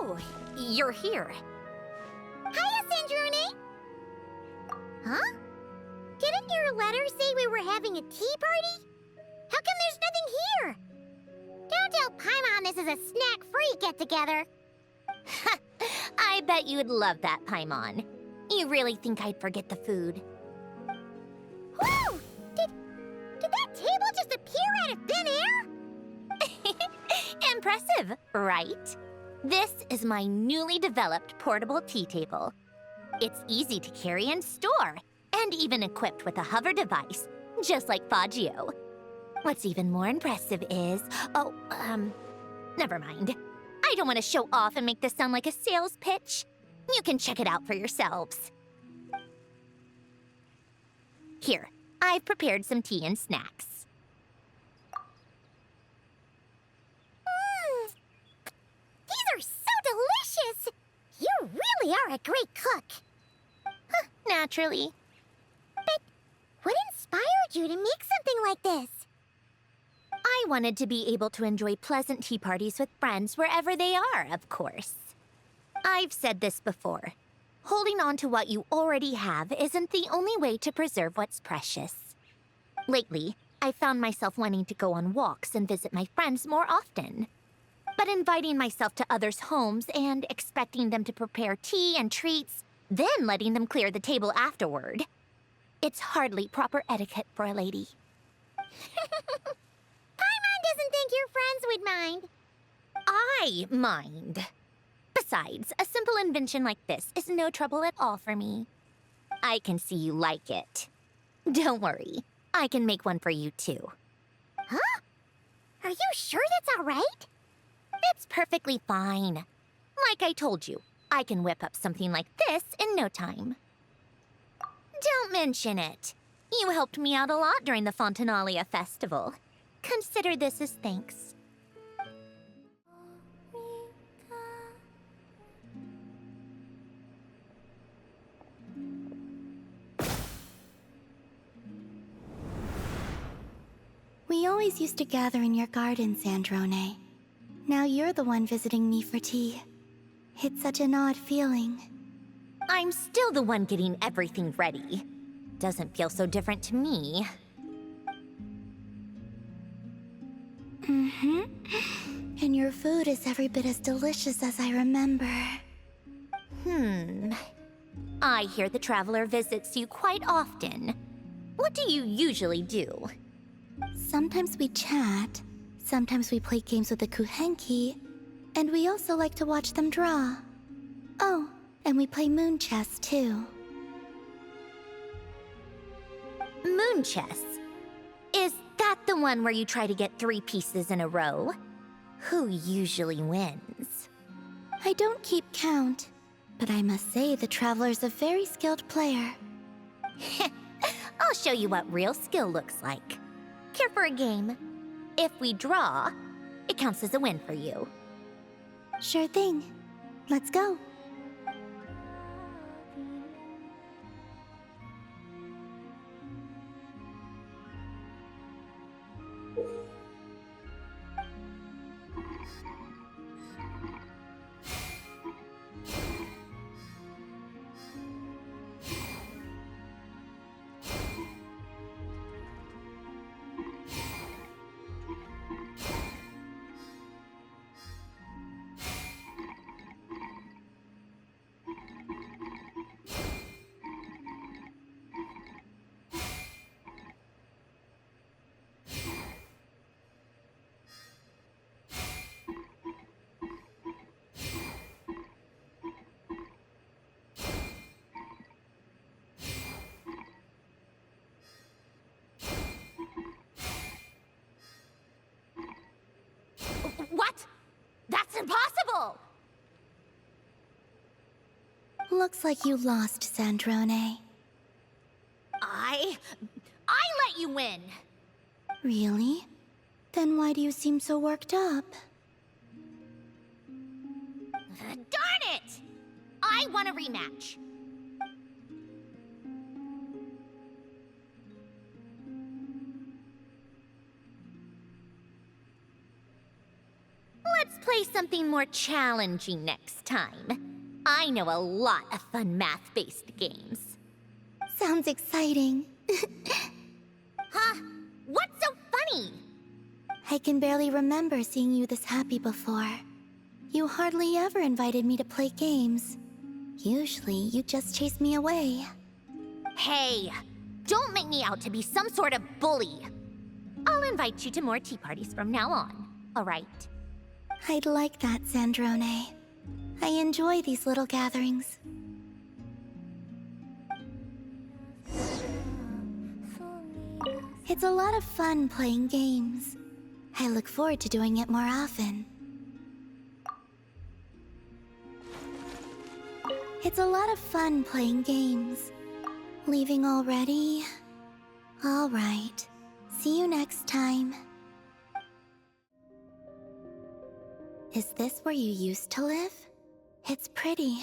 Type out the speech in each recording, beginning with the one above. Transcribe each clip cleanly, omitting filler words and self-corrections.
Oh, you're here. Hiya, Sandrone! Huh? Didn't your letter say we were having a tea party? How come there's nothing here? Don't tell Paimon this is a snack-free get-together. I bet you'd love that, Paimon. You really think I'd forget the food? Whoa! Did that table just appear out of thin air? Impressive, right? This is my newly developed portable tea table. It's easy to carry and store, and even equipped with a hover device, just like Faggio. What's even more impressive is... never mind. I don't want to show off and make this sound like a sales pitch. You can check it out for yourselves. Here, I've prepared some tea and snacks. These are so delicious! You really are a great cook. Naturally. But what inspired you to make something like this? I wanted to be able to enjoy pleasant tea parties with friends wherever they are, of course. I've said this before. Holding on to what you already have isn't the only way to preserve what's precious. Lately, I found myself wanting to go on walks and visit my friends more often. But inviting myself to others' homes and expecting them to prepare tea and treats, then letting them clear the table afterward. It's hardly proper etiquette for a lady. Paimon doesn't think your friends would mind. I mind. Besides, a simple invention like this is no trouble at all for me. I can see you like it. Don't worry, I can make one for you too. Huh? Are you sure that's all right? It's perfectly fine. Like I told you, I can whip up something like this in no time. Don't mention it. You helped me out a lot during the Fontanalia festival. Consider this as thanks. We always used to gather in your garden, Sandrone. Now you're the one visiting me for tea. It's such an odd feeling. I'm still the one getting everything ready. Doesn't feel so different to me. Mm-hmm. And your food is every bit as delicious as I remember. I hear the Traveler visits you quite often. What do you usually do? Sometimes we chat, sometimes we play games with the Kuhenki, and we also like to watch them draw. Oh, and we play moon chess too. Moon chess? Is that the one where you try to get 3 pieces in a row? Who usually wins? I don't keep count, but I must say the Traveler's a very skilled player. I'll show you what real skill looks like. Care for a game? If we draw, it counts as a win for you. Sure thing. Let's go. What? That's impossible! Looks like you lost, Sandrone. I let you win! Really? Then why do you seem so worked up? Darn it! I want a rematch. Let's play something something more challenging next time. I know a lot of fun math-based games. Sounds exciting. Huh? What's so funny? I can barely remember seeing you this happy before. You hardly ever invited me to play games. Usually, you just chase me away. Hey, don't make me out to be some sort of bully. I'll invite you to more tea parties from now on, all right? I'd like that, Sandrone. I enjoy these little gatherings. It's a lot of fun playing games. I look forward to doing it more often. It's a lot of fun playing games. Leaving already? All right. See you next time. Is this where you used to live? It's pretty.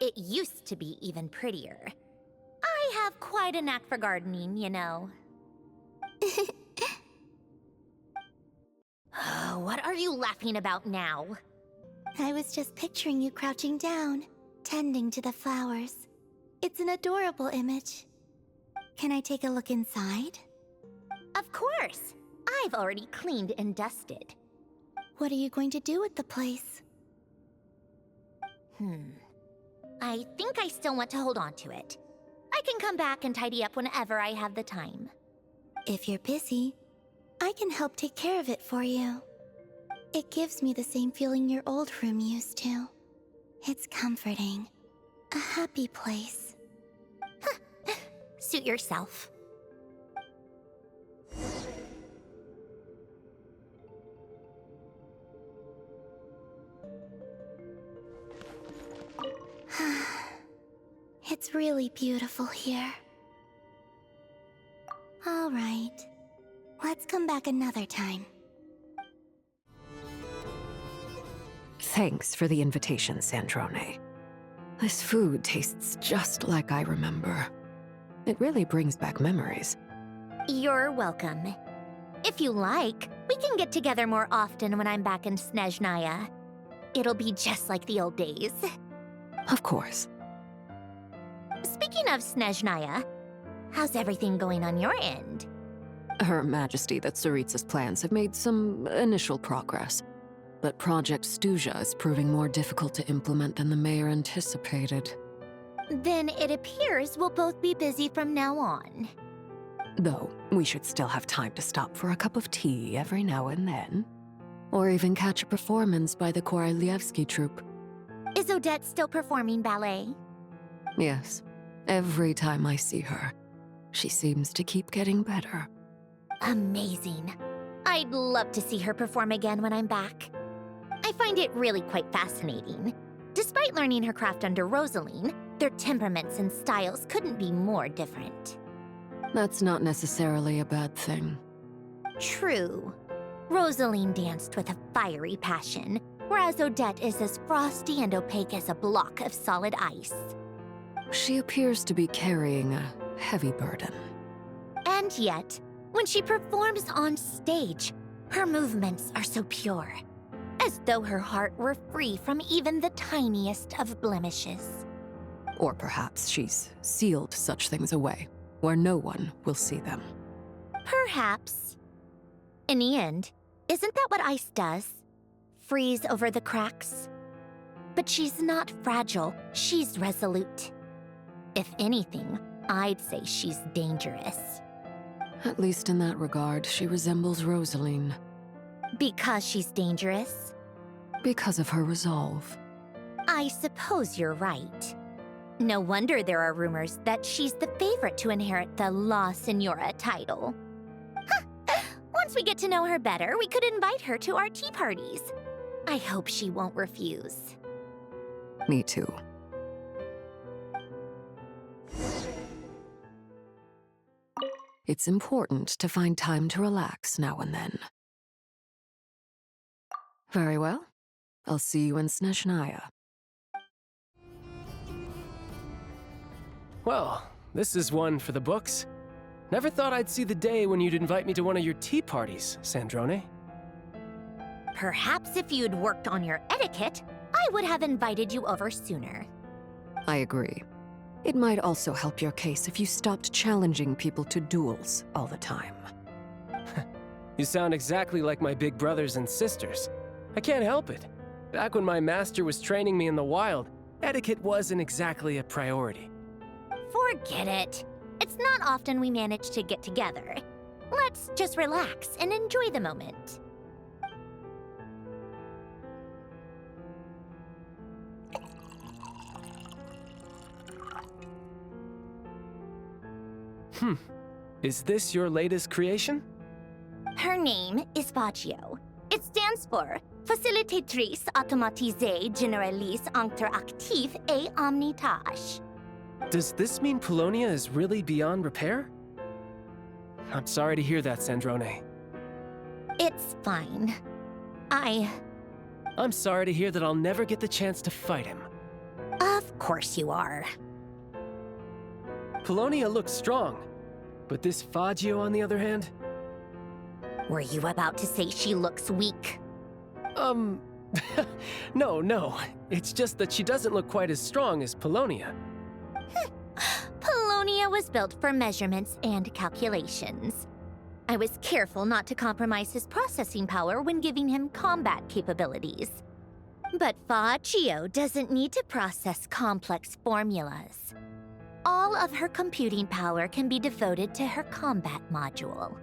It used to be even prettier. I have quite a knack for gardening, you know. What are you laughing about now? I was just picturing you crouching down, tending to the flowers. It's an adorable image. Can I take a look inside? Of course. I've already cleaned and dusted. What are you going to do with the place? I think I still want to hold on to it. I can come back and tidy up whenever I have the time. If you're busy, I can help take care of it for you. It gives me the same feeling your old room used to. It's comforting. A happy place. Suit yourself. It's really beautiful here. All right. Let's come back another time. Thanks for the invitation, Sandrone. This food tastes just like I remember. It really brings back memories. You're welcome. If you like, we can get together more often when I'm back in Snezhnaya. It'll be just like the old days. Of course. Speaking of Snezhnaya, how's everything going on your end? Her Majesty the Tsaritsa's plans have made some initial progress, but Project Stuja is proving more difficult to implement than the mayor anticipated. Then it appears we'll both be busy from now on. Though, we should still have time to stop for a cup of tea every now and then. Or even catch a performance by the Korolievsky troupe. Is Odette still performing ballet? Yes. Every time I see her, she seems to keep getting better. Amazing. I'd love to see her perform again when I'm back. I find it really quite fascinating. Despite learning her craft under Rosaline, their temperaments and styles couldn't be more different. That's not necessarily a bad thing. True. Rosaline danced with a fiery passion, whereas Odette is as frosty and opaque as a block of solid ice. She appears to be carrying a heavy burden. And yet, when she performs on stage, her movements are so pure, as though her heart were free from even the tiniest of blemishes. Or perhaps she's sealed such things away, where no one will see them. Perhaps. In the end, isn't that what ice does? Freeze over the cracks? But she's not fragile, she's resolute. If anything, I'd say she's dangerous. At least in that regard, she resembles Rosaline. Because she's dangerous? Because of her resolve. I suppose you're right. No wonder there are rumors that she's the favorite to inherit the La Senora title. Once we get to know her better, we could invite her to our tea parties. I hope she won't refuse. Me too. It's important to find time to relax now and then. Very well. I'll see you in Snezhnaya. Well, this is one for the books. Never thought I'd see the day when you'd invite me to one of your tea parties, Sandrone. Perhaps if you'd worked on your etiquette, I would have invited you over sooner. I agree. It might also help your case if you stopped challenging people to duels all the time. You sound exactly like my big brothers and sisters. I can't help it. Back when my master was training me in the wild, etiquette wasn't exactly a priority. Forget it. It's not often we manage to get together. Let's just relax and enjoy the moment. Is this your latest creation? Her name is Faccio. It stands for Facilitatrice Automatisée Généralise Interactive et Omnitâche. Does this mean Polonia is really beyond repair? I'm sorry to hear that, Sandrone. It's fine. I'm sorry to hear that I'll never get the chance to fight him. Of course you are. Polonia looks strong, but this Faccio, on the other hand? Were you about to say she looks weak? No. It's just that she doesn't look quite as strong as Polonia. Polonia was built for measurements and calculations. I was careful not to compromise his processing power when giving him combat capabilities. But Faccio doesn't need to process complex formulas. All of her computing power can be devoted to her combat module.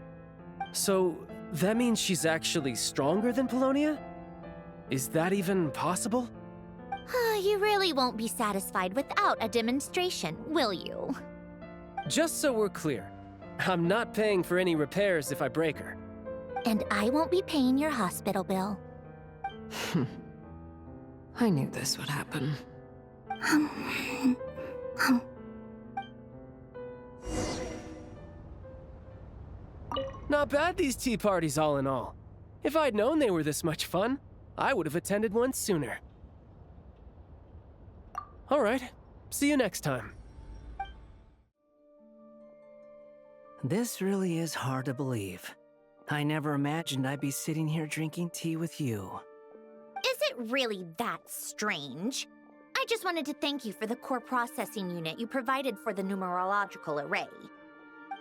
So, that means she's actually stronger than Polonia? Is that even possible? You really won't be satisfied without a demonstration, will you? Just so we're clear, I'm not paying for any repairs if I break her. And I won't be paying your hospital bill. I knew this would happen. Not bad, these tea parties all in all. If I'd known they were this much fun, I would have attended one sooner. All right, see you next time. This really is hard to believe. I never imagined I'd be sitting here drinking tea with you. Is it really that strange? I just wanted to thank you for the core processing unit you provided for the numerological array.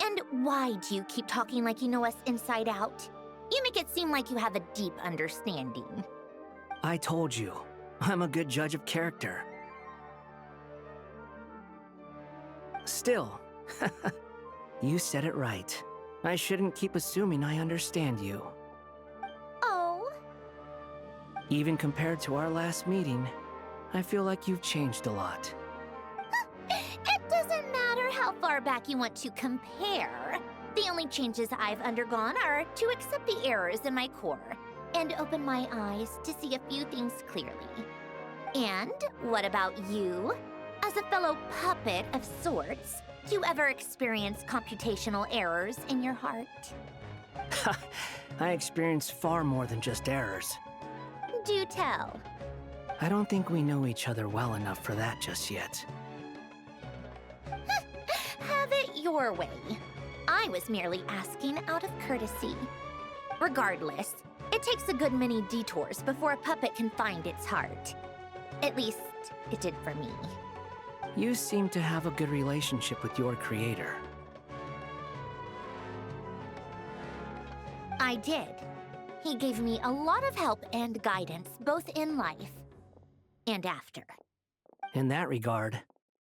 And why do you keep talking like you know us inside out? You make it seem like you have a deep understanding. I told you, I'm a good judge of character. Still, you said it right. I shouldn't keep assuming I understand you. Oh. Even compared to our last meeting, I feel like you've changed a lot. It doesn't matter how far back you want to compare. The only changes I've undergone are to accept the errors in my core and open my eyes to see a few things clearly. And what about you? As a fellow puppet of sorts, do you ever experience computational errors in your heart? I experience far more than just errors. Do tell. I don't think we know each other well enough for that just yet. Have it your way. I was merely asking out of courtesy. Regardless, it takes a good many detours before a puppet can find its heart. At least, it did for me. You seem to have a good relationship with your creator. I did. He gave me a lot of help and guidance, both in life and after. In that regard,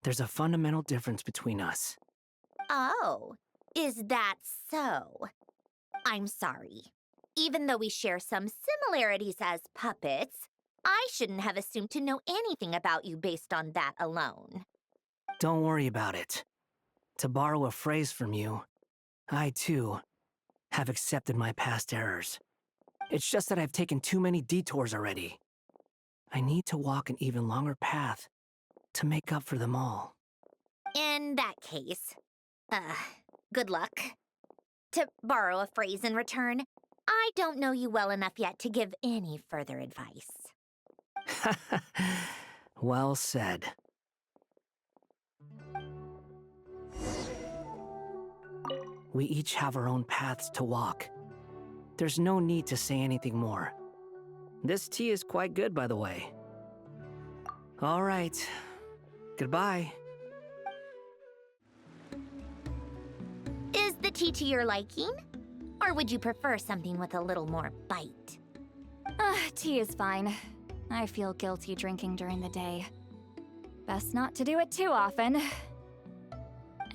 there's a fundamental difference between us. Oh, is that so? I'm sorry. Even though we share some similarities as puppets, I shouldn't have assumed to know anything about you based on that alone. Don't worry about it. To borrow a phrase from you, I too have accepted my past errors. It's just that I've taken too many detours already. I need to walk an even longer path to make up for them all. In that case, good luck. To borrow a phrase in return, I don't know you well enough yet to give any further advice. Well said. We each have our own paths to walk. There's no need to say anything more. This tea is quite good, by the way. All right. Goodbye. Is the tea to your liking? Or would you prefer something with a little more bite? Tea is fine. I feel guilty drinking during the day. Best not to do it too often.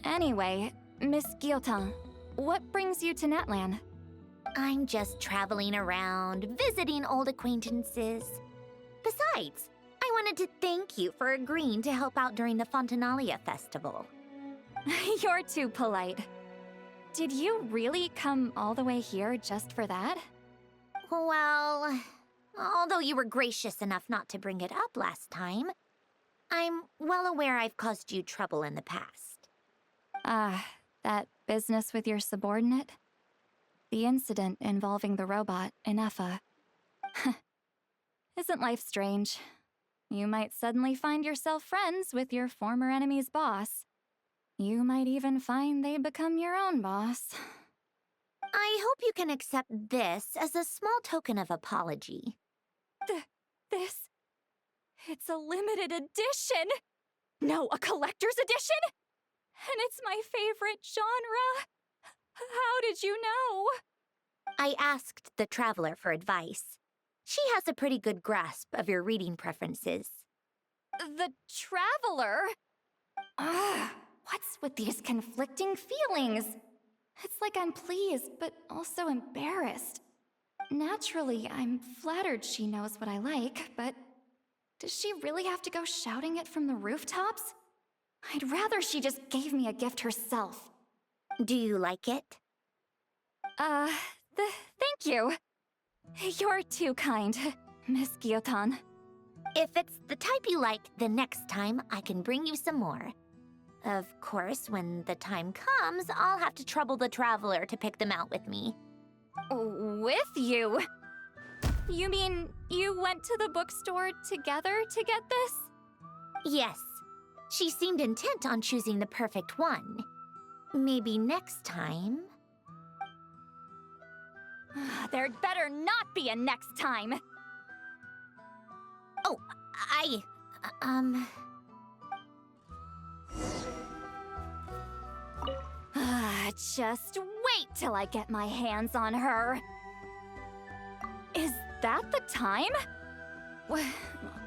Anyway, Miss Gyotan, what brings you to Netland? I'm just traveling around, visiting old acquaintances. Besides, I wanted to thank you for agreeing to help out during the Fontanalia festival. You're too polite. Did you really come all the way here just for that? Well, although you were gracious enough not to bring it up last time, I'm well aware I've caused you trouble in the past. That business with your subordinate? The incident involving the robot, Inefa. Isn't life strange? You might suddenly find yourself friends with your former enemy's boss. You might even find they become your own boss. I hope you can accept this as a small token of apology. This... It's a limited edition! No, a collector's edition? And it's my favorite genre! How did you know? I asked the Traveler for advice. She has a pretty good grasp of your reading preferences. The Traveler? What's with these conflicting feelings? It's like I'm pleased, but also embarrassed. Naturally, I'm flattered she knows what I like, but does she really have to go shouting it from the rooftops? I'd rather she just gave me a gift herself. Do you like it? Thank you. You're too kind, Miss Gyotan. If it's the type you like, then next time I can bring you some more. Of course, when the time comes, I'll have to trouble the Traveler to pick them out with me. With you? You mean you went to the bookstore together to get this? Yes. She seemed intent on choosing the perfect one. Maybe next time... There'd better not be a next time! Oh, Just wait till I get my hands on her. Is that the time?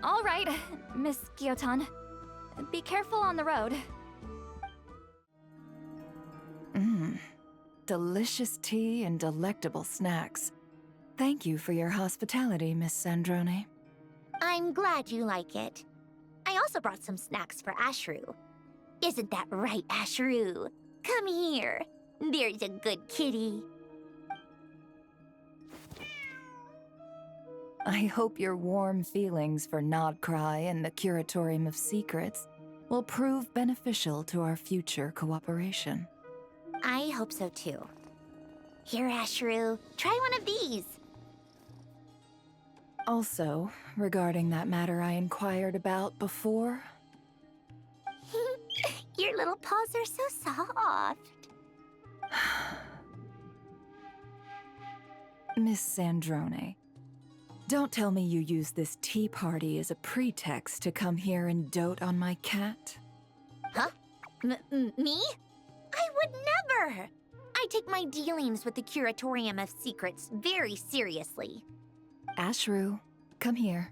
All right, Miss Gyotan. Be careful on the road. Delicious tea and delectable snacks. Thank you for your hospitality, Miss Sandrone. I'm glad you like it. I also brought some snacks for Ashru. Isn't that right, Ashru? Come here. There's a good kitty. I hope your warm feelings for Nodcry and the Curatorium of Secrets will prove beneficial to our future cooperation. I hope so too. Here, Ashru, try one of these. Also, regarding that matter I inquired about before, Your little paws are so soft. Miss Sandrone, don't tell me you used this tea party as a pretext to come here and dote on my cat. Huh? Me? I would never! I take my dealings with the Curatorium of Secrets very seriously. Ashru, come here.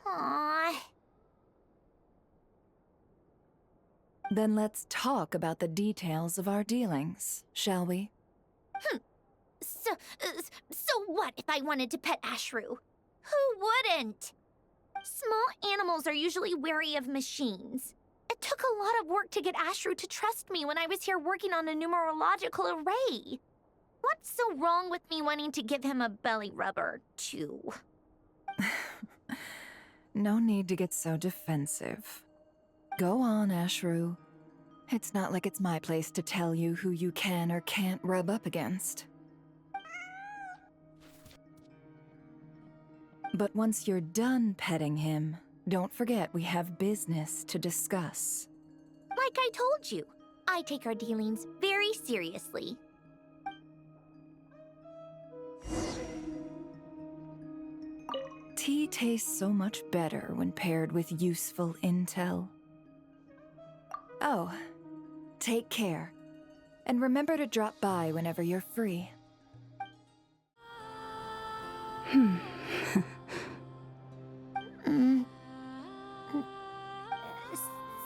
Aww. Then let's talk about the details of our dealings, shall we? So what if I wanted to pet Ashru? Who wouldn't? Small animals are usually wary of machines. It took a lot of work to get Ashru to trust me when I was here working on a numerological array. What's so wrong with me wanting to give him a belly rubber, too? No need to get so defensive. Go on, Ashru. It's not like it's my place to tell you who you can or can't rub up against. But once you're done petting him, don't forget we have business to discuss. Like I told you, I take our dealings very seriously. Tea tastes so much better when paired with useful intel. Oh, take care. And remember to drop by whenever you're free.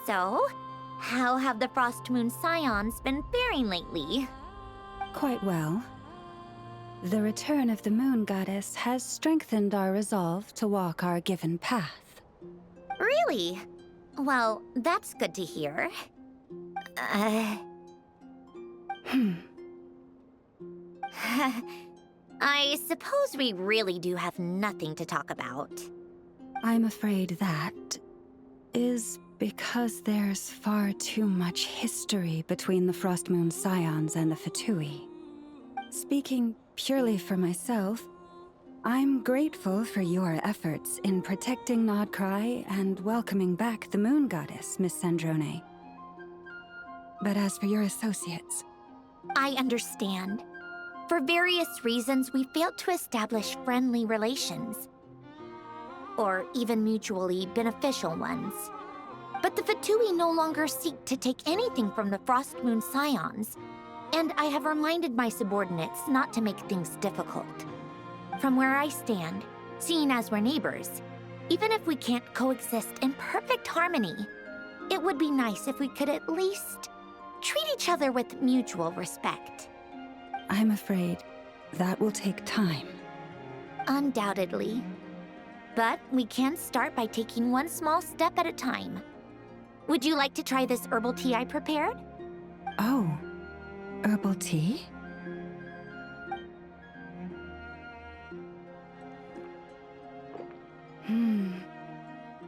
So, how have the Frost Moon Scions been faring lately? Quite well. The return of the Moon Goddess has strengthened our resolve to walk our given path. Really? Well, that's good to hear. I suppose we really do have nothing to talk about. I'm afraid that is because there's far too much history between the Frost Moon Scions and the Fatui. Speaking purely for myself, I'm grateful for your efforts in protecting Nodcry and welcoming back the Moon Goddess, Miss Sandrone. But as for your associates... I understand. For various reasons, we failed to establish friendly relations. Or even mutually beneficial ones. But the Fatui no longer seek to take anything from the Frost Moon Scions, and I have reminded my subordinates not to make things difficult. From where I stand, seeing as we're neighbors, even if we can't coexist in perfect harmony, it would be nice if we could at least treat each other with mutual respect. I'm afraid that will take time. Undoubtedly. But we can start by taking one small step at a time. Would you like to try this herbal tea I prepared? Oh, herbal tea?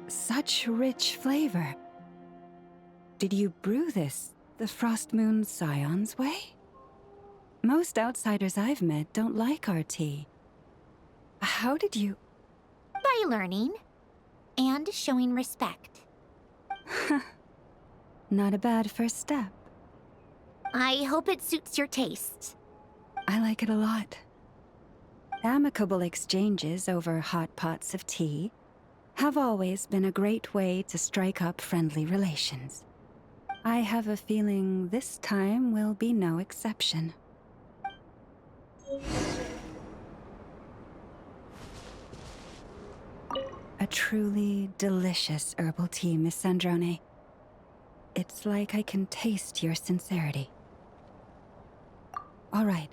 Such rich flavor. Did you brew this the Frost Moon Scions way? Most outsiders I've met don't like our tea. How did you... By learning. And showing respect. Not a bad first step. I hope it suits your tastes. I like it a lot. Amicable exchanges over hot pots of tea have always been a great way to strike up friendly relations. I have a feeling this time will be no exception. A truly delicious herbal tea, Miss Sandrone. It's like I can taste your sincerity. All right.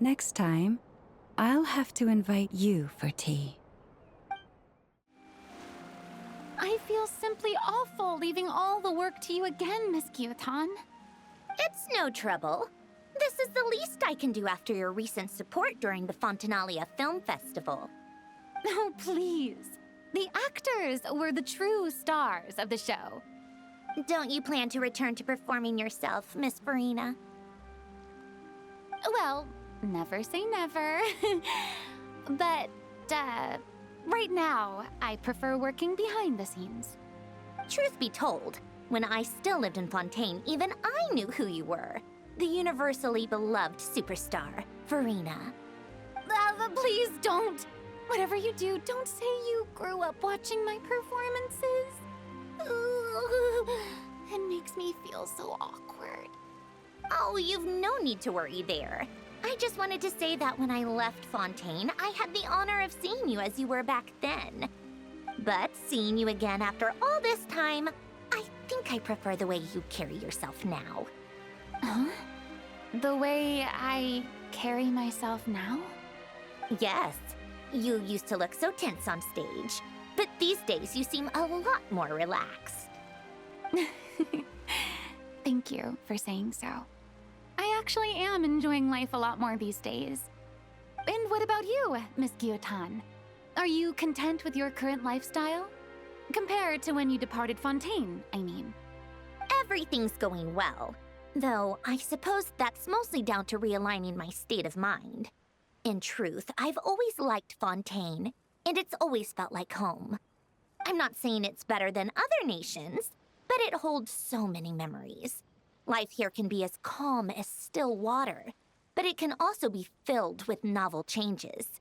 Next time, I'll have to invite you for tea. I feel simply awful leaving all the work to you again, Miss Gyutan. It's no trouble. This is the least I can do after your recent support during the Fontanalia Film Festival. Oh, please. The actors were the true stars of the show. Don't you plan to return to performing yourself, Miss Farina? Well, never say never. But, right now, I prefer working behind the scenes. Truth be told, when I still lived in Fontaine, even I knew who you were. The universally beloved superstar, Farina. Please don't. Whatever you do, don't say you grew up watching my performances. It makes me feel so awkward. Oh, you've no need to worry there. I just wanted to say that when I left Fontaine, I had the honor of seeing you as you were back then. But seeing you again after all this time, I think I prefer the way you carry yourself now. Huh? The way I carry myself now? Yes. You used to look so tense on stage, but these days you seem a lot more relaxed. Thank you for saying so. I actually am enjoying life a lot more these days. And what about you, Miss Gyutan? Are you content with your current lifestyle? Compared to when you departed Fontaine, I mean. Everything's going well, though I suppose that's mostly down to realigning my state of mind. In truth, I've always liked Fontaine, and it's always felt like home. I'm not saying it's better than other nations, but it holds so many memories. Life here can be as calm as still water, but it can also be filled with novel changes.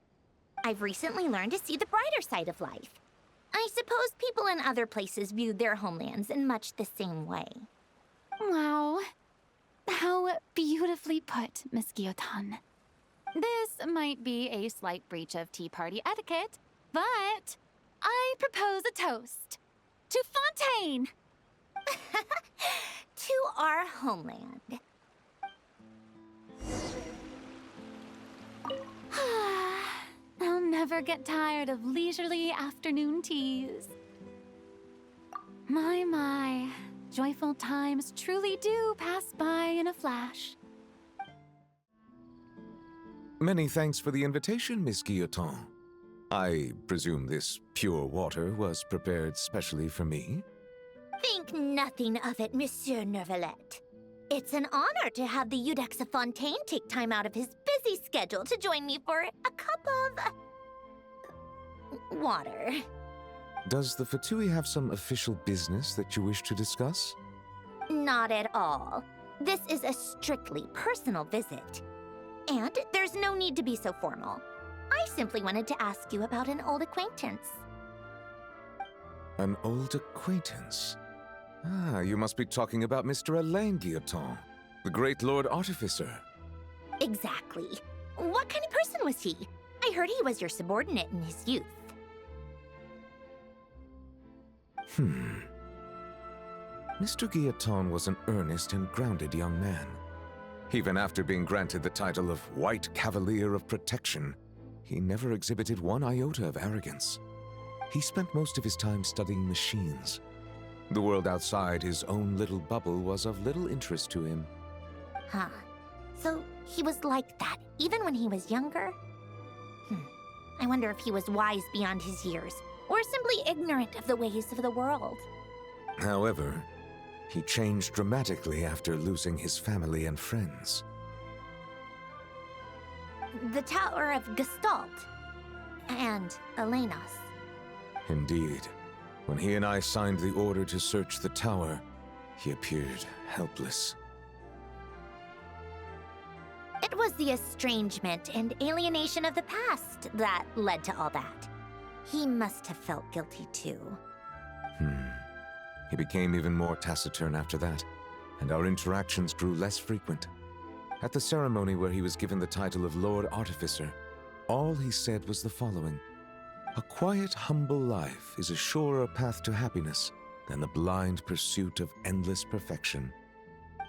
I've recently learned to see the brighter side of life. I suppose people in other places view their homelands in much the same way. Wow. How beautifully put, Miss Guillotin. This might be a slight breach of tea party etiquette, but I propose a toast to Fontaine! To our homeland. I'll never get tired of leisurely afternoon teas. My. Joyful times truly do pass by in a flash. Many thanks for the invitation, Miss Guillotin. I presume this pure water was prepared specially for me? Think nothing of it, Monsieur Nervalette. It's an honor to have the Udex of Fontaine take time out of his busy schedule to join me for a cup of... water. Does the Fatui have some official business that you wish to discuss? Not at all. This is a strictly personal visit. And there's no need to be so formal. I simply wanted to ask you about an old acquaintance. An old acquaintance? Ah, you must be talking about Mr. Alain Guillotin, the great Lord Artificer. Exactly. What kind of person was he? I heard he was your subordinate in his youth. Mr. Guillotin was an earnest and grounded young man. Even after being granted the title of White Cavalier of Protection, he never exhibited one iota of arrogance. He spent most of his time studying machines. The world outside his own little bubble was of little interest to him. Huh. So he was like that even when he was younger? I wonder if he was wise beyond his years, or simply ignorant of the ways of the world. However, he changed dramatically after losing his family and friends. The Tower of Gestalt. And Elenos. Indeed. When he and I signed the order to search the tower, he appeared helpless. It was the estrangement and alienation of the past that led to all that. He must have felt guilty too. He became even more taciturn after that, and our interactions grew less frequent. At the ceremony where he was given the title of Lord Artificer, all he said was the following: "A quiet, humble life is a surer path to happiness than the blind pursuit of endless perfection."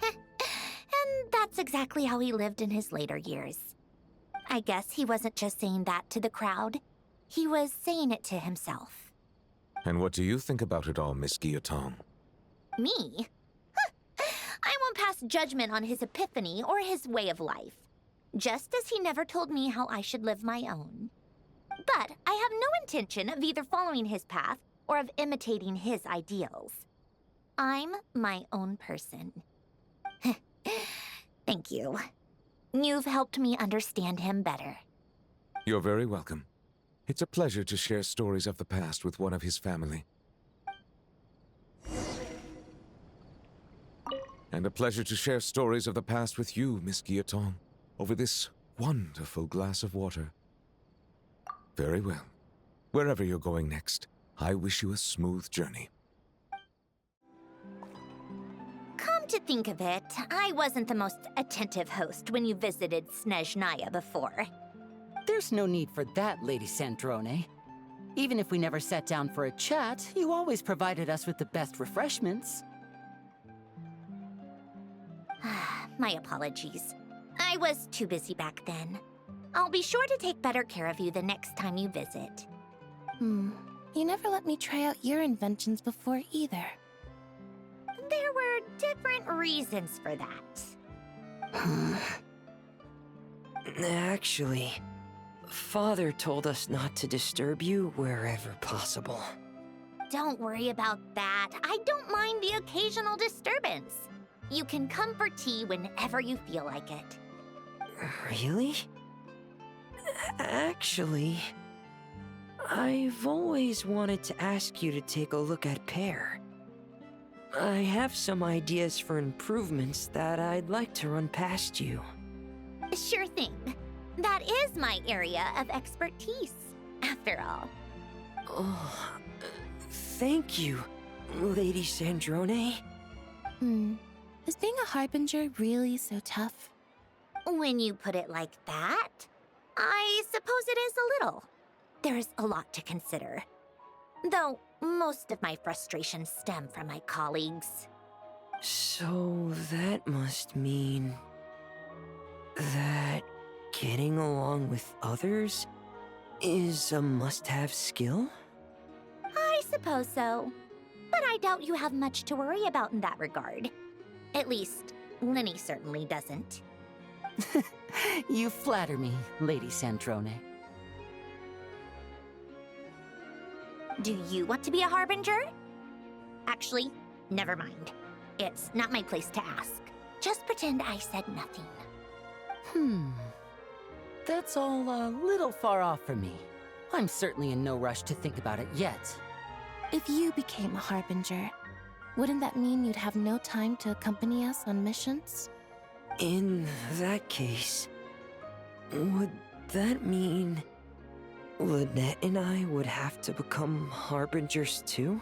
And that's exactly how he lived in his later years. I guess he wasn't just saying that to the crowd. He was saying it to himself. And what do you think about it all, Miss Guillotin? Me? I won't pass judgment on his epiphany or his way of life. Just as he never told me how I should live my own. But I have no intention of either following his path or of imitating his ideals. I'm my own person. Thank you. You've helped me understand him better. You're very welcome. It's a pleasure to share stories of the past with one of his family. And a pleasure to share stories of the past with you, Miss Guillotin, over this wonderful glass of water. Very well. Wherever you're going next, I wish you a smooth journey. Come to think of it, I wasn't the most attentive host when you visited Snezhnaya before. There's no need for that, Lady Sandrone. Even if we never sat down for a chat, you always provided us with the best refreshments. My apologies. I was too busy back then. I'll be sure to take better care of you the next time you visit. You never let me try out your inventions before either. There were different reasons for that. Actually, Father told us not to disturb you wherever possible. Don't worry about that. I don't mind the occasional disturbance. You can come for tea whenever you feel like it. Really? Actually, I've always wanted to ask you to take a look at Pear. I have some ideas for improvements that I'd like to run past you. Sure thing. That is my area of expertise, after all. Oh, thank you, Lady Sandrone. Is being a harbinger really so tough? When you put it like that, I suppose it is a little. There's a lot to consider. Though, most of my frustrations stem from my colleagues. So that must mean that getting along with others is a must-have skill? I suppose so. But I doubt you have much to worry about in that regard. At least, Lenny certainly doesn't. You flatter me, Lady Sandrone. Do you want to be a harbinger? Actually, never mind. It's not my place to ask. Just pretend I said nothing. That's all a little far off for me. I'm certainly in no rush to think about it yet. If you became a harbinger, wouldn't that mean you'd have no time to accompany us on missions? In that case, would that mean Lynette and I would have to become harbingers too?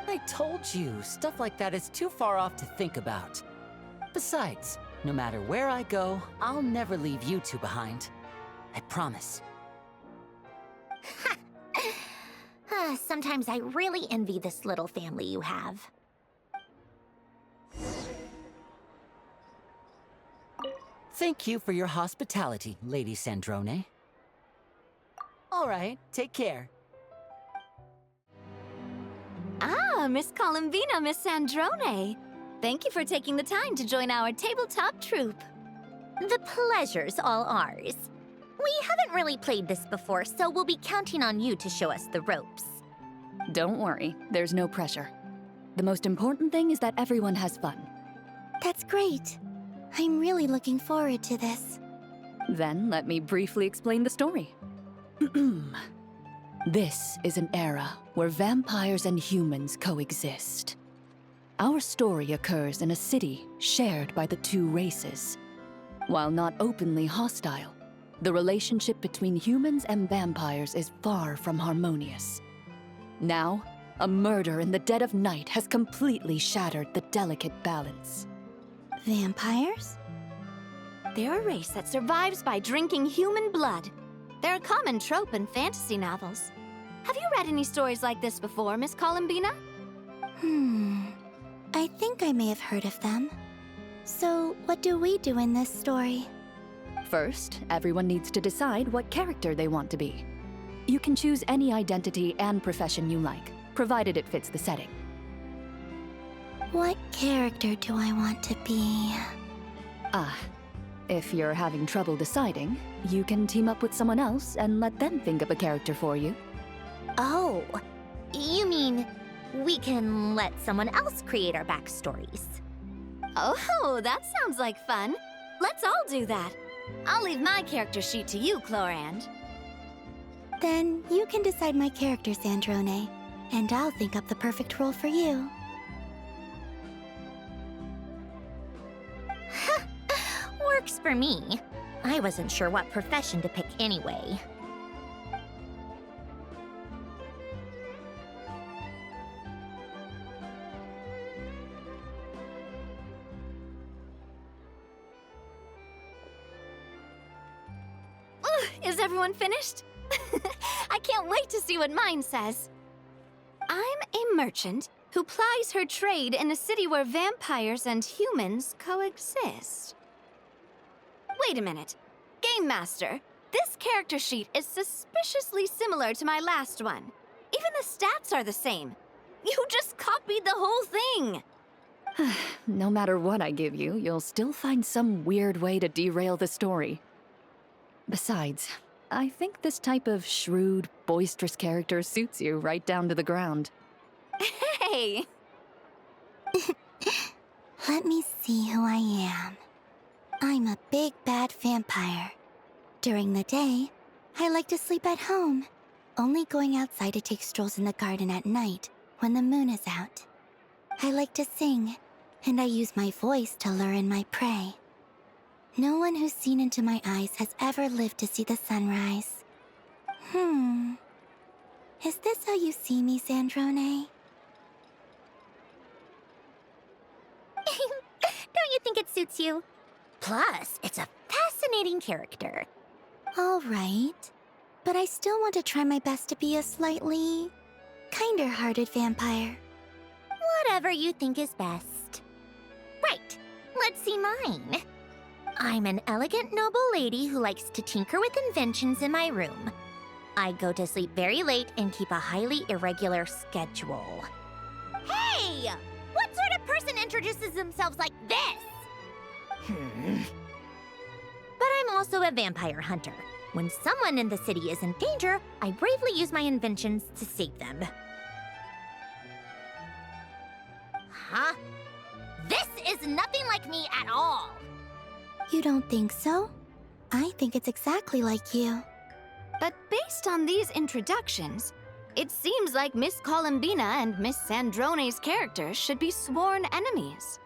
I told you, stuff like that is too far off to think about. Besides, no matter where I go, I'll never leave you two behind. I promise. Sometimes I really envy this little family you have. Thank you for your hospitality, Lady Sandrone. All right, take care. Ah, Miss Columbina, Miss Sandrone. Thank you for taking the time to join our tabletop troupe. The pleasure's all ours. We haven't really played this before, so we'll be counting on you to show us the ropes. Don't worry, there's no pressure. The most important thing is that everyone has fun. That's great. I'm really looking forward to this. Then let me briefly explain the story. This is an era where vampires and humans coexist. Our story occurs in a city shared by the two races. While not openly hostile, the relationship between humans and vampires is far from harmonious. Now, a murder in the dead of night has completely shattered the delicate balance. Vampires? They're a race that survives by drinking human blood. They're a common trope in fantasy novels. Have you read any stories like this before, Miss Columbina? I think I may have heard of them. So, what do we do in this story? First, everyone needs to decide what character they want to be. You can choose any identity and profession you like, provided it fits the setting. What character do I want to be? If you're having trouble deciding, you can team up with someone else and let them think of a character for you. Oh, you mean we can let someone else create our backstories? Oh, that sounds like fun. Let's all do that. I'll leave my character sheet to you, Chlorand. Then you can decide my character, Sandrone, and I'll think up the perfect role for you. Works for me. I wasn't sure what profession to pick anyway. Is everyone finished? I can't wait to see what mine says. I'm a merchant who plies her trade in a city where vampires and humans coexist. Wait a minute. Game Master, this character sheet is suspiciously similar to my last one. Even the stats are the same. You just copied the whole thing. No matter what I give you, you'll still find some weird way to derail the story. Besides, I think this type of shrewd, boisterous character suits you right down to the ground. Hey! Let me see who I am. I'm a big bad vampire. During the day, I like to sleep at home, only going outside to take strolls in the garden at night when the moon is out. I like to sing, and I use my voice to lure in my prey. No one who's seen into my eyes has ever lived to see the sunrise. Is this how you see me, Sandrone? Don't you think it suits you? Plus, it's a fascinating character. All right. But I still want to try my best to be a slightly kinder-hearted vampire. Whatever you think is best. Right, let's see mine. I'm an elegant, noble lady who likes to tinker with inventions in my room. I go to sleep very late and keep a highly irregular schedule. Hey! What sort of person introduces themselves like this? But I'm also a vampire hunter. When someone in the city is in danger, I bravely use my inventions to save them. Huh? This is nothing like me at all! You don't think so? I think it's exactly like you. But based on these introductions, it seems like Miss Columbina and Miss Sandrone's characters should be sworn enemies.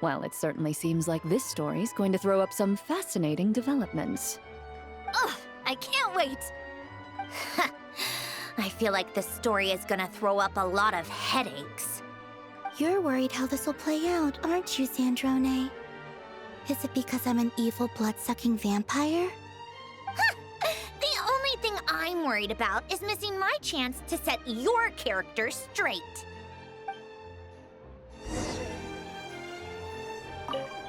Well, it certainly seems like this story's going to throw up some fascinating developments. Ugh, I can't wait! I feel like this story is gonna throw up a lot of headaches. You're worried how this will play out, aren't you, Sandrone? Is it because I'm an evil blood-sucking vampire? The only thing I'm worried about is missing my chance to set your character straight.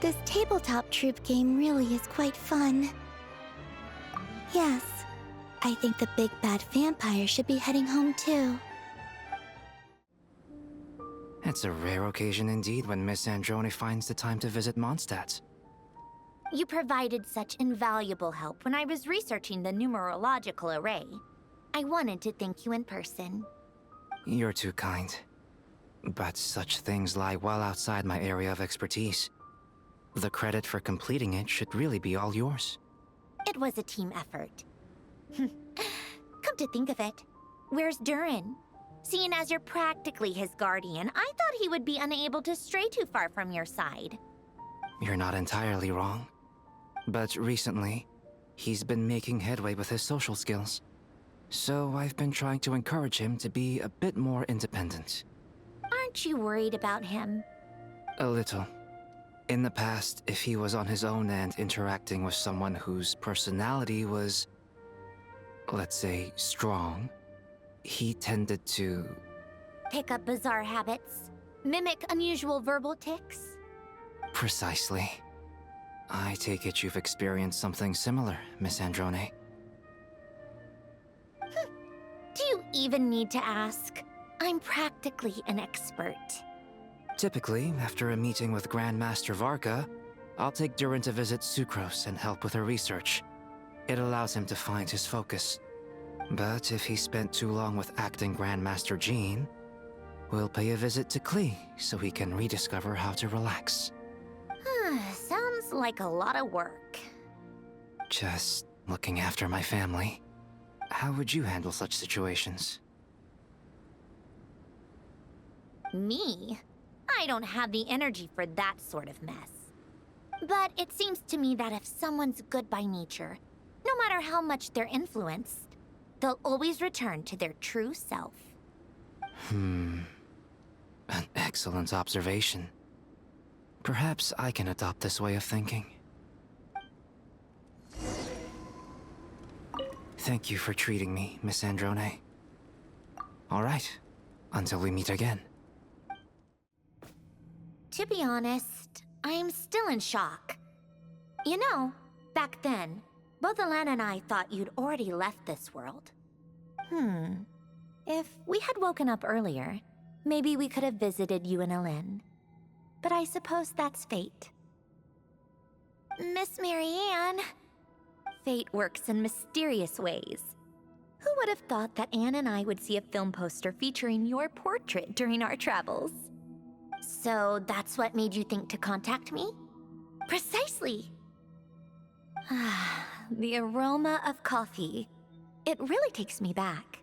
This tabletop troop game really is quite fun. Yes, I think the big bad vampire should be heading home too. It's a rare occasion indeed when Miss Sandrone finds the time to visit Mondstadt. You provided such invaluable help when I was researching the numerological array. I wanted to thank you in person. You're too kind. But such things lie well outside my area of expertise. The credit for completing it should really be all yours. It was a team effort. Come to think of it, where's Durin? Seeing as you're practically his guardian, I thought he would be unable to stray too far from your side. You're not entirely wrong. But recently, he's been making headway with his social skills. So I've been trying to encourage him to be a bit more independent. Aren't you worried about him? A little. In the past, if he was on his own and interacting with someone whose personality was, let's say, strong, he tended to... Pick up bizarre habits? Mimic unusual verbal tics? Precisely. I take it you've experienced something similar, Miss Sandrone. Do you even need to ask? I'm practically an expert. Typically, after a meeting with Grandmaster Varka, I'll take Durin to visit Sucrose and help with her research. It allows him to find his focus. But if he spent too long with acting Grandmaster Jean, we'll pay a visit to Klee so he can rediscover how to relax. Sounds like a lot of work. Just looking after my family. How would you handle such situations? Me? I don't have the energy for that sort of mess. But it seems to me that if someone's good by nature, no matter how much they're influenced, they'll always return to their true self. An excellent observation. Perhaps I can adopt this way of thinking. Thank you for treating me, Miss Sandrone. All right, until we meet again. To be honest, I'm still in shock. You know, back then, both Alana and I thought you'd already left this world. If we had woken up earlier, maybe we could have visited you and Ellen. But I suppose that's fate. Miss Marianne. Fate works in mysterious ways. Who would have thought that Anne and I would see a film poster featuring your portrait during our travels? So that's what made you think to contact me? Precisely! The aroma of coffee. It really takes me back.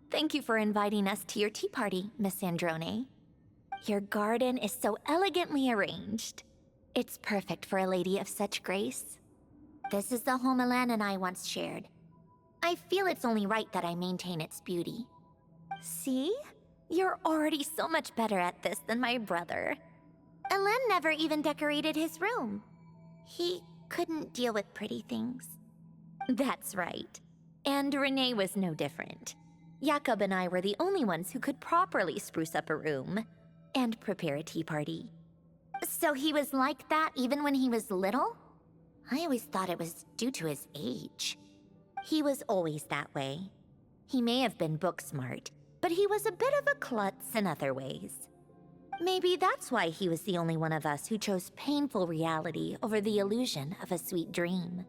Thank you for inviting us to your tea party, Miss Sandrone. Your garden is so elegantly arranged. It's perfect for a lady of such grace. This is the home Elan and I once shared. I feel it's only right that I maintain its beauty. See? You're already so much better at this than my brother. Elan never even decorated his room. He couldn't deal with pretty things. That's right. And Renee was no different. Jakob and I were the only ones who could properly spruce up a room and prepare a tea party. So he was like that even when he was little? I always thought it was due to his age. He was always that way. He may have been book smart, but he was a bit of a klutz in other ways. Maybe that's why he was the only one of us who chose painful reality over the illusion of a sweet dream.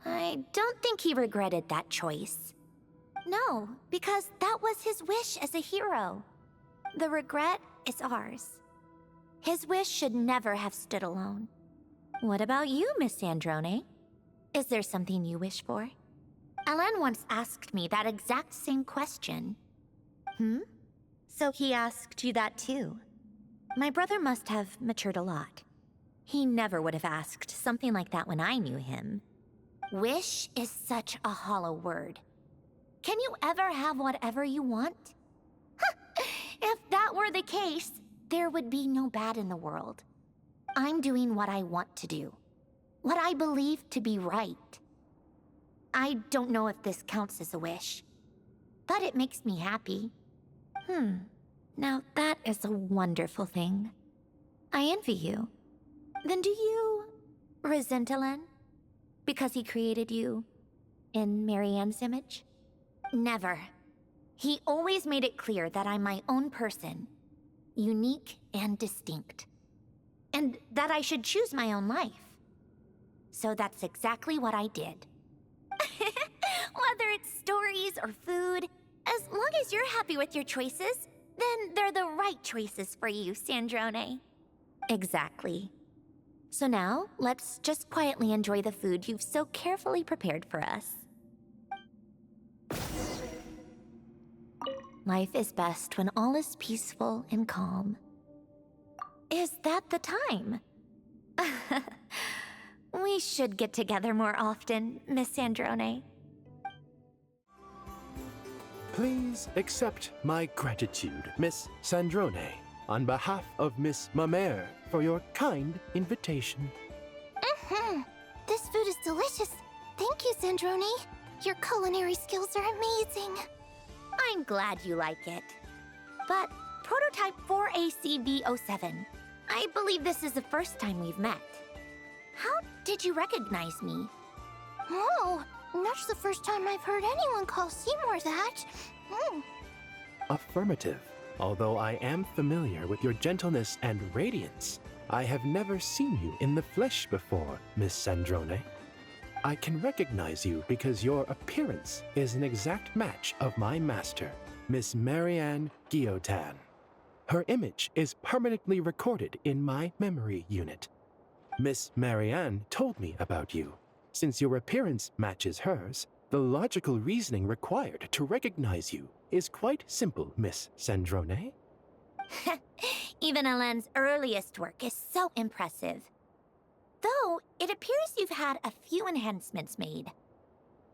I don't think he regretted that choice. No, because that was his wish as a hero. The regret is ours. His wish should never have stood alone. What about you, Miss Sandrone? Is there something you wish for? Elan once asked me that exact same question. So he asked you that too. My brother must have matured a lot. He never would have asked something like that when I knew him. Wish is such a hollow word. Can you ever have whatever you want? If that were the case, there would be no bad in the world. I'm doing what I want to do. What I believe to be right. I don't know if this counts as a wish, but it makes me happy. Now that is a wonderful thing. I envy you. Then do you resent Elan? Because he created you in Marianne's image? Never. He always made it clear that I'm my own person, unique and distinct, and that I should choose my own life. So that's exactly what I did. Whether it's stories or food, as long as you're happy with your choices, then they're the right choices for you, Sandrone. Exactly. So now, let's just quietly enjoy the food you've so carefully prepared for us. Life is best when all is peaceful and calm. Is that the time? We should get together more often, Miss Sandrone. Please accept my gratitude, Miss Sandrone, on behalf of Miss Mamere, for your kind invitation. This food is delicious. Thank you, Sandrone. Your culinary skills are amazing. I'm glad you like it. But prototype 4ACV07, I believe this is the first time we've met. How did you recognize me? Oh, that's the first time I've heard anyone call Seymour that. Affirmative. Although I am familiar with your gentleness and radiance, I have never seen you in the flesh before, Miss Sandrone. I can recognize you because your appearance is an exact match of my master, Miss Marianne Guillotin. Her image is permanently recorded in my memory unit. Miss Marianne told me about you. Since your appearance matches hers, the logical reasoning required to recognize you is quite simple, Miss Sandrone. Even Elan's earliest work is so impressive. Though, it appears you've had a few enhancements made.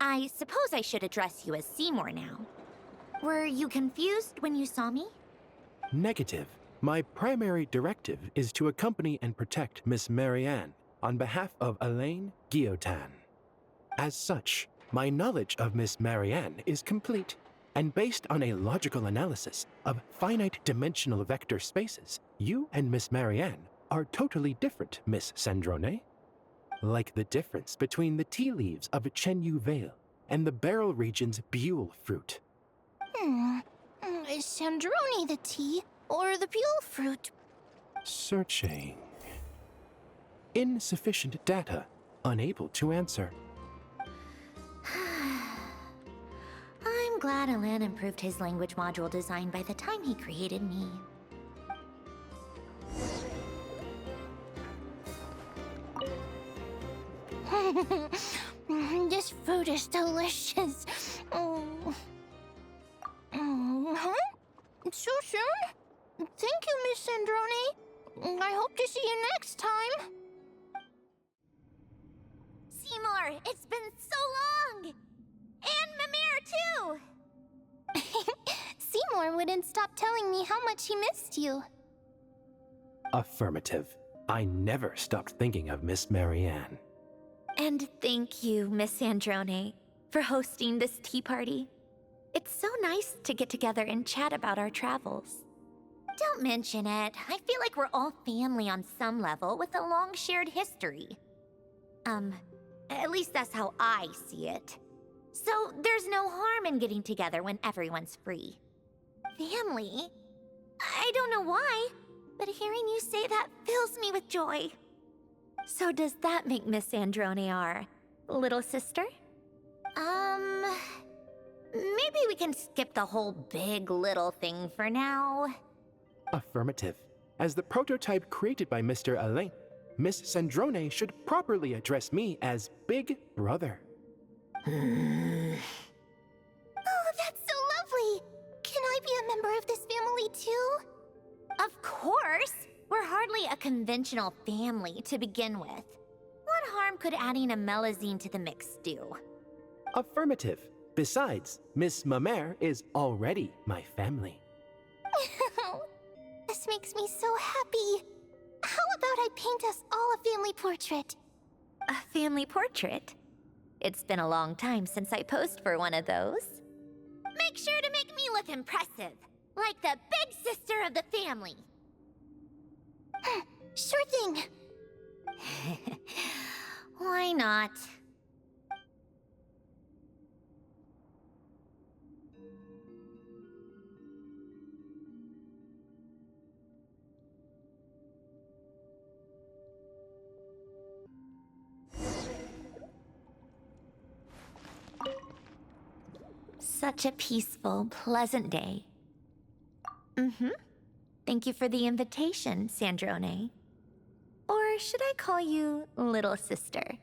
I suppose I should address you as Seymour now. Were you confused when you saw me? Negative. My primary directive is to accompany and protect Miss Marianne on behalf of Elaine Guillotin. As such, my knowledge of Miss Marianne is complete, and based on a logical analysis of finite dimensional vector spaces, you and Miss Marianne are totally different, Miss Sandrone. Like the difference between the tea leaves of a Chenyu Vale and the Beryl region's Buell fruit. Is Sandrone the tea or the Buell fruit? Searching. Insufficient data. Unable to answer. I'm glad Elan improved his language module design by the time he created me. This food is delicious. So soon? Thank you, Miss Sandrone. I hope to see you next time. Seymour, it's been so long! And Mimir, too! Seymour wouldn't stop telling me how much he missed you. Affirmative. I never stopped thinking of Miss Marianne. And thank you, Miss Sandrone, for hosting this tea party. It's so nice to get together and chat about our travels. Don't mention it. I feel like we're all family on some level with a long shared history. At least that's how I see it. So there's no harm in getting together when everyone's free. Family? I don't know why, but hearing you say that fills me with joy. So does that make Miss Sandrone our little sister? Maybe we can skip the whole big little thing for now. Affirmative. As the prototype created by Mr. Alain, Miss Sandrone should properly address me as Big Brother. Oh, that's so lovely! Can I be a member of this family too? Of course! We're hardly a conventional family to begin with. What harm could adding a melazine to the mix do? Affirmative. Besides, Miss Mamere is already my family. This makes me so happy. How about I paint us all a family portrait? A family portrait? It's been a long time since I posed for one of those. Make sure to make me look impressive, like the big sister of the family. Sure thing. Why not? Such a peaceful, pleasant day. Thank you for the invitation, Sandrone. Or should I call you Little Sister?